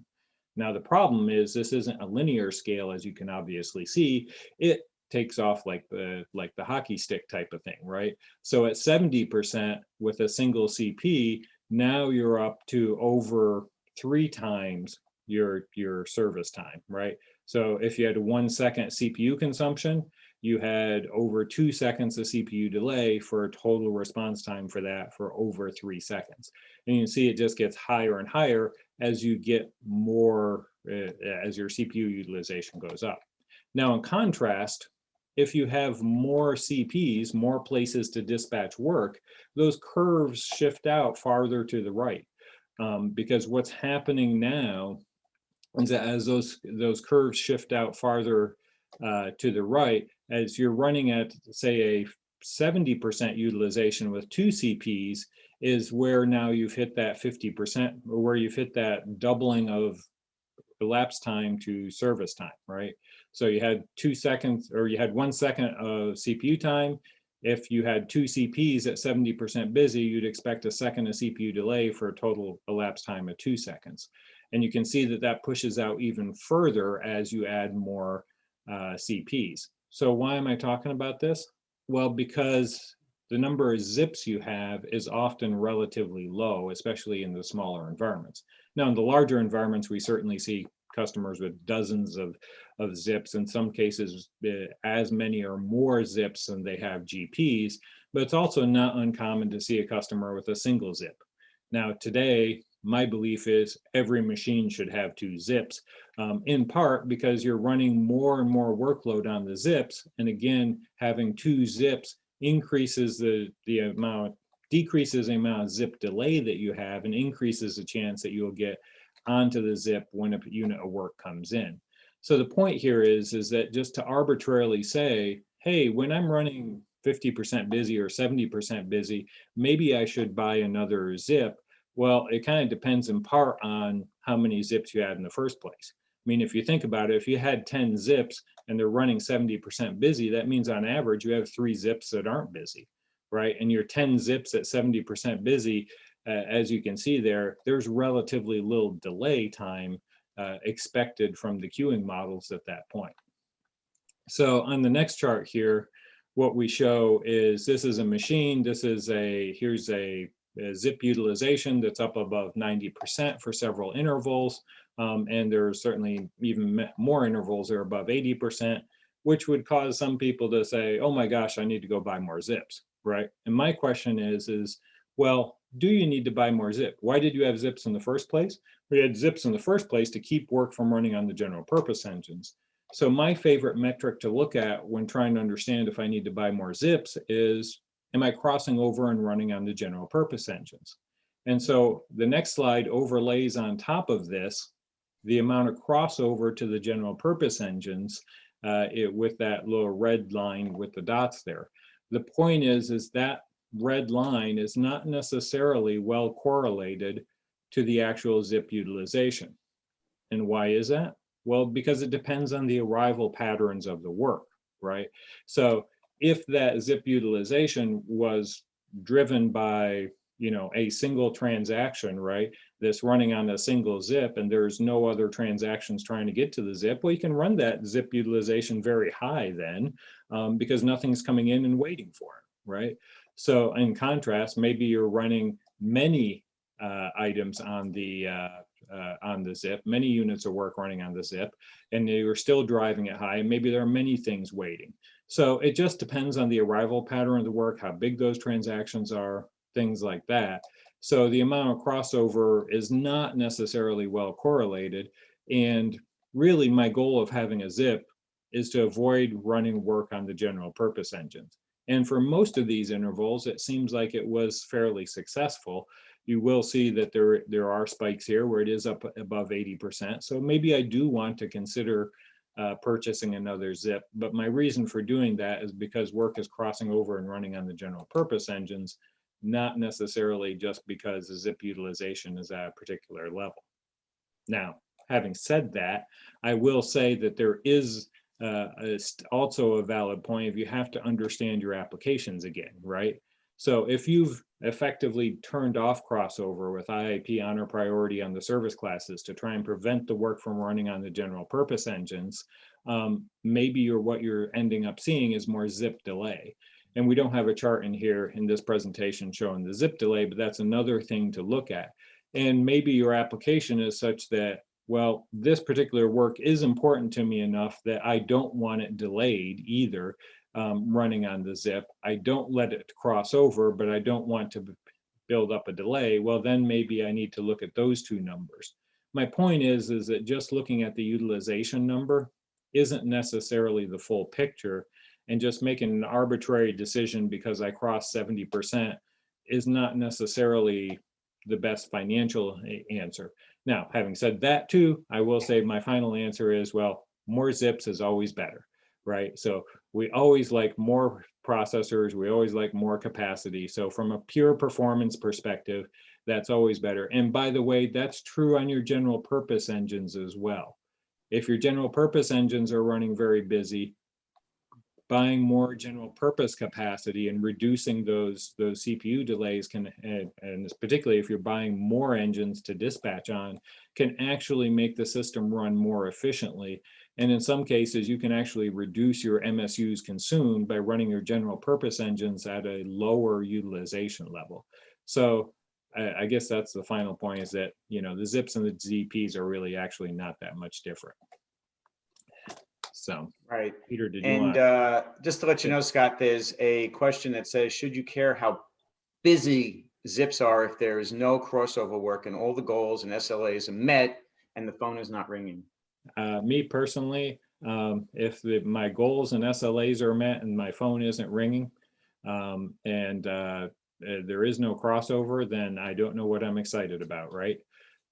Now, the problem is this isn't a linear scale, as you can obviously see. It takes off like the hockey stick type of thing, right? So at 70% with a single CP, now you're up to over 3 times your service time, right? So if you had 1 second CPU consumption, you had over 2 seconds of CPU delay for a total response time for that for over 3 seconds. And you can see it just gets higher and higher as you get more, as your CPU utilization goes up. Now, in contrast, if you have more CPs, more places to dispatch work, those curves shift out farther to the right. Because what's happening now is that as those curves shift out farther to the right, as you're running at, say, a 70% utilization with 2 CPs, is where now you've hit that 50%, or where you've hit that doubling of elapsed time to service time, right? So you had 2 seconds, or you had 1 second of CPU time. If you had 2 CPs at 70% busy, you'd expect a second of CPU delay for a total elapsed time of 2 seconds. And you can see that that pushes out even further as you add more CPs. So why am I talking about this? Well, because the number of zips you have is often relatively low, especially in the smaller environments. Now, in the larger environments, we certainly see customers with dozens of zips, in some cases as many or more zips than they have GPs, but it's also not uncommon to see a customer with a single zip. Now, today, my belief is every machine should have 2 zips, in part because you're running more and more workload on the zips. And again, having 2 zips increases the amount, decreases the amount of zip delay that you have, and increases the chance that you'll get onto the zip when a unit of work comes in. So the point here is that just to arbitrarily say, hey, when I'm running 50% busy or 70% busy, maybe I should buy another zip. Well, it kind of depends in part on how many zips you had in the first place. I mean, if you think about it, if you had 10 zips and they're running 70% busy, that means on average you have 3 zips that aren't busy, right? And your 10 zips at 70% busy, as you can see there, there's relatively little delay time expected from the queuing models at that point. So on the next chart here, what we show is this is a machine. This is here's a zip utilization that's up above 90% for several intervals. And there's certainly even more intervals that are above 80%, which would cause some people to say, oh my gosh, I need to go buy more zips, right? And my question is, well, do you need to buy more zip? Why did you have zips in the first place? We had zips in the first place to keep work from running on the general purpose engines. So my favorite metric to look at when trying to understand if I need to buy more zips is am I crossing over and running on the general purpose engines? And so the next slide overlays on top of this the amount of crossover to the general purpose engines with that little red line with the dots there. The point is that red line is not necessarily well correlated to the actual zip utilization. And why is that? Well, because it depends on the arrival patterns of the work, right? So if that zip utilization was driven by, a single transaction, right, that's running on a single zip and there's no other transactions trying to get to the zip, well, you can run that zip utilization very high then because nothing's coming in and waiting for it, right? So in contrast, maybe you're running many items on the zip, many units of work running on the zip, and you're still driving it high, and maybe there are many things waiting. So it just depends on the arrival pattern of the work, how big those transactions are, things like that. So the amount of crossover is not necessarily well correlated. And really my goal of having a zip is to avoid running work on the general purpose engines. And for most of these intervals, it seems like it was fairly successful. You will see that there are spikes here where it is up above 80%. So maybe I do want to consider purchasing another zip, but my reason for doing that is because work is crossing over and running on the general purpose engines, not necessarily just because the zip utilization is at a particular level. Now, having said that, I will say that there is also a valid point if you have to understand your applications again, right? So if you've effectively turned off crossover with IIP honor priority on the service classes to try and prevent the work from running on the general purpose engines, maybe what you're ending up seeing is more zip delay. And we don't have a chart in here in this presentation showing the zip delay, but that's another thing to look at. And maybe your application is such that, well, this particular work is important to me enough that I don't want it delayed either, running on the zip. I don't let it cross over, but I don't want to build up a delay. Well, then maybe I need to look at those two numbers. My point is that just looking at the utilization number isn't necessarily the full picture, and just making an arbitrary decision because I crossed 70% is not necessarily the best financial answer. Now, having said that too, I will say my final answer is, well, more zips is always better, right? So we always like more processors, we always like more capacity. So from a pure performance perspective, that's always better. And by the way, that's true on your general purpose engines as well. If your general purpose engines are running very busy, buying more general purpose capacity and reducing those CPU delays can, and particularly if you're buying more engines to dispatch on, can actually make the system run more efficiently. And in some cases, you can actually reduce your MSUs consumed by running your general purpose engines at a lower utilization level. So I guess that's the final point, is that, the zips and the ZPs are really actually not that much different. So, right. Peter, did you want? Just to let you know, Scott, there's a question that says, should you care how busy zips are if there is no crossover work and all the goals and SLAs are met and the phone is not ringing? Me personally, if my goals and SLAs are met and my phone isn't ringing, and there is no crossover, then I don't know what I'm excited about, right?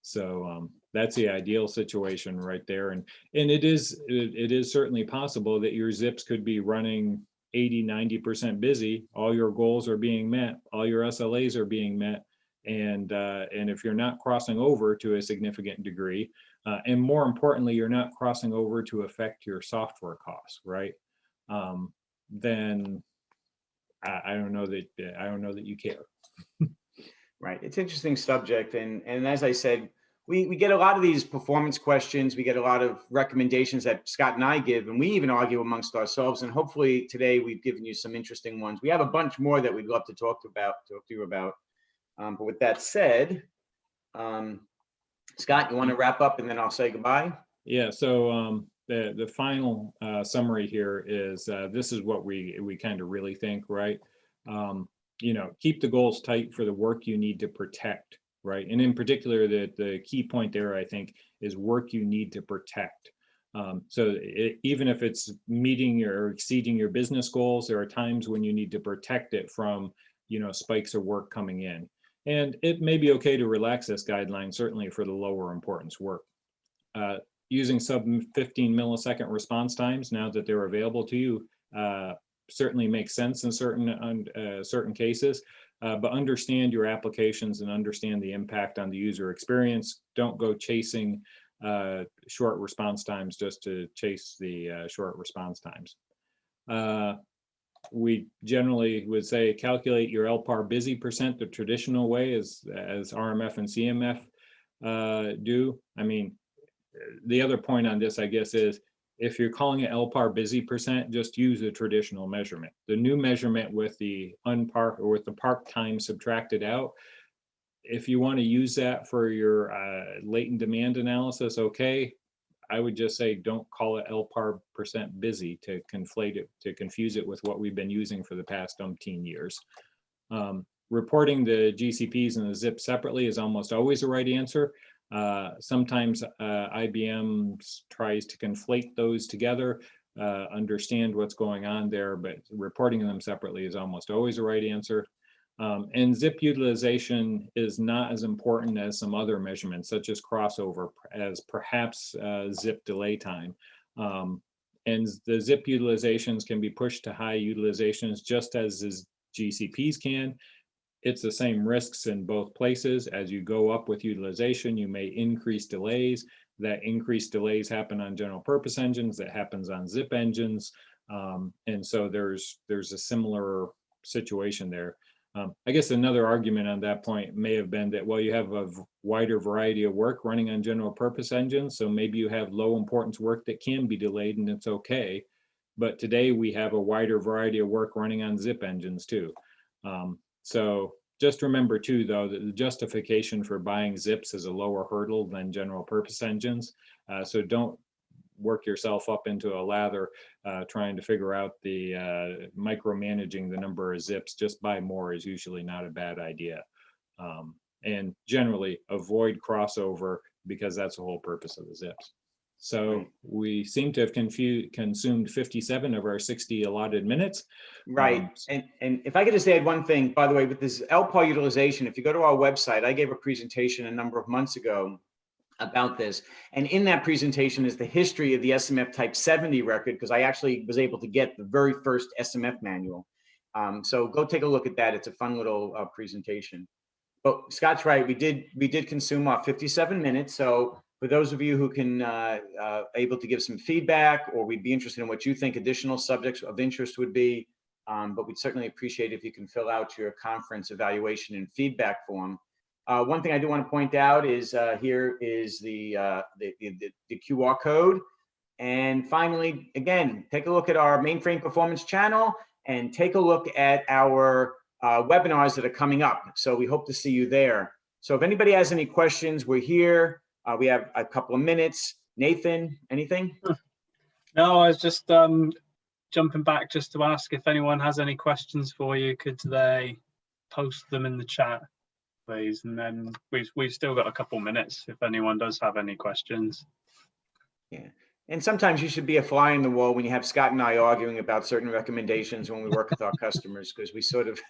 So that's the ideal situation right there. And it is certainly possible that your zips could be running 80–90% busy. All your goals are being met, all your SLAs are being met, and if you're not crossing over to a significant degree, and more importantly, you're not crossing over to affect your software costs, right? Then I don't know that you care. Right. It's an interesting subject. And as I said, we get a lot of these performance questions. We get a lot of recommendations that Scott and I give, and we even argue amongst ourselves. And hopefully today we've given you some interesting ones. We have a bunch more that we'd love to talk to you about. But with that said, Scott, you want to wrap up and then I'll say goodbye? Yeah. So the final summary here is this is what we kind of really think, right? Keep the goals tight for the work you need to protect, right? And in particular, the key point there, I think, is work you need to protect. Even if it's meeting or exceeding your business goals, there are times when you need to protect it from, spikes of work coming in. And it may be okay to relax this guideline, certainly for the lower importance work. Using sub 15 millisecond response times, now that they're available to you, certainly makes sense in certain cases. But understand your applications and understand the impact on the user experience. Don't go chasing short response times just to chase the short response times. We generally would say calculate your LPAR busy percent the traditional way as RMF and CMF do. I mean, the other point on this, I guess, is if you're calling it LPAR busy percent, just use a traditional measurement. The new measurement with the unparked or with the park time subtracted out, if you want to use that for your latent demand analysis, okay. I would just say don't call it LPAR percent busy to conflate it, to confuse it with what we've been using for the past umpteen years. Reporting the GCPs and the zip separately is almost always the right answer. Sometimes IBM tries to conflate those together, understand what's going on there, but reporting them separately is almost always the right answer. And zip utilization is not as important as some other measurements, such as crossover, as perhaps zip delay time. And the zip utilizations can be pushed to high utilizations just as GCPs can. It's the same risks in both places. As you go up with utilization, you may increase delays. That increased delays happen on general purpose engines, that happens on zip engines. And so there's a similar situation there. I guess another argument on that point may have been that, well, you have a wider variety of work running on general purpose engines, so maybe you have low importance work that can be delayed and it's okay. But today we have a wider variety of work running on zip engines too. So just remember too, though, that the justification for buying zips is a lower hurdle than general purpose engines. So don't work yourself up into a lather trying to figure out the micromanaging the number of zips. Just buy more is usually not a bad idea. And generally avoid crossover because that's the whole purpose of the zips. So we seem to have consumed 57 of our 60 allotted minutes. Right. And if I could just add one thing, by the way, with this LPAR utilization, if you go to our website, I gave a presentation a number of months ago about this. And in that presentation is the history of the SMF type 70 record, because I actually was able to get the very first SMF manual. So go take a look at that. It's a fun little presentation. But Scott's right. We did consume our 57 minutes. So for those of you who can able to give some feedback, or we'd be interested in what you think additional subjects of interest would be, but we'd certainly appreciate if you can fill out your conference evaluation and feedback form. One thing I do want to point out is here is the QR code. And finally, again, take a look at our mainframe performance channel and take a look at our webinars that are coming up. So we hope to see you there. So if anybody has any questions, we're here. We have a couple of minutes. Nathan, anything? No, I was just jumping back just to ask if anyone has any questions for you. Could they post them in the chat, please? And then we've still got a couple minutes if anyone does have any questions. Yeah. And sometimes you should be a fly in the wall when you have Scott and I arguing about certain recommendations when we work with our customers, because we sort of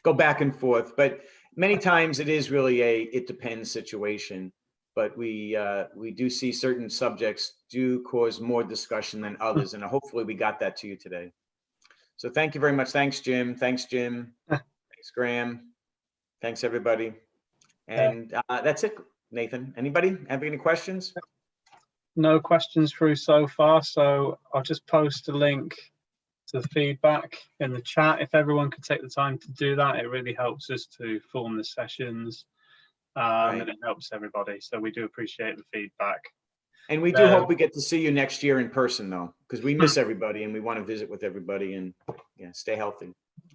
go back and forth. But many times it is really a it depends situation. But we do see certain subjects do cause more discussion than others, and hopefully we got that to you today. So thank you very much. Thanks, Jim. Thanks, Jim. Thanks, Graham. Thanks, everybody. And that's it. Nathan, anybody have any questions? No questions through so far, so I'll just post a link to the feedback in the chat. If everyone could take the time to do that, it really helps us to form the sessions. And it helps everybody. So we do appreciate the feedback. And we do hope we get to see you next year in person, though, because we miss everybody and we want to visit with everybody and stay healthy.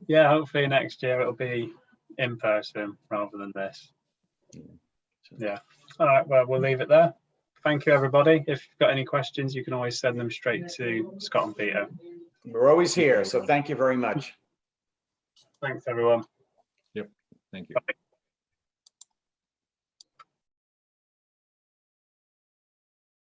Yeah, hopefully next year it'll be in person rather than this. Yeah. All right, well, we'll leave it there. Thank you, everybody. If you've got any questions, you can always send them straight to Scott and Peter. We're always here, so thank you very much. Thanks, everyone. Yep, thank you. Bye.